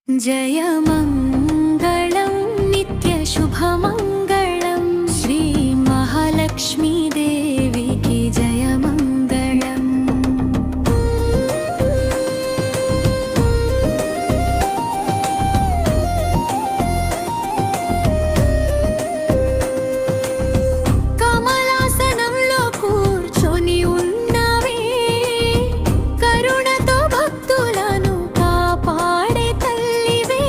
जय मङ्गलं नित्यशुभमङ्गलं श्री महालक्ष्मी देवी की जय मङ्गलम्। कमलासनंलो కూర్చొని ఉన్నవే కరుణతో భక్తులను కాపాడే తల్లివే।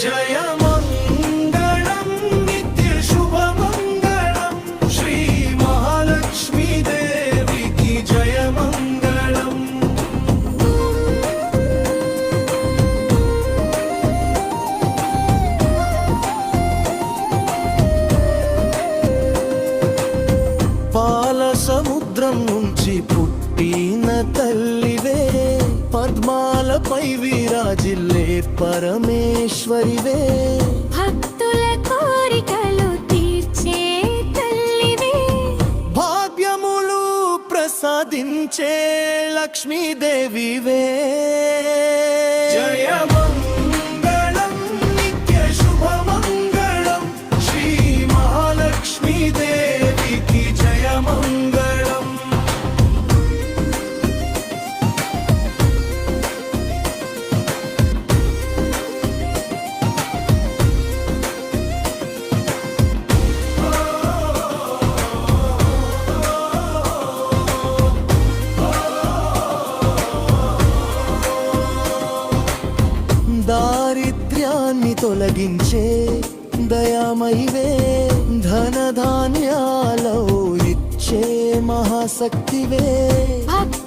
జయ మంగళం నిత్య శుభమంగళం శ్రీ మహాలక్ష్మీ దేవికి జయ మంగళం। పాల సముద్రం నుంచి పుట్టిన తల్లివే పద్మాలపై విరాజిల్లే పరమేశ్వరివే। భక్తుల కోరికలు తీర్చే తల్లివే భాగ్యములు ప్రసాదించే లక్ష్మీదేవివే। జయ మంగళం నిత్య శుభమంగళం శ్రీ మహాలక్ష్మీ దేవికి జయ మంగళం। దారిద్ర్యాన్ని తొలగించే దయామయివే ధనధాన్యాలో ఇచ్చే మహాశక్తివే। భక్తుల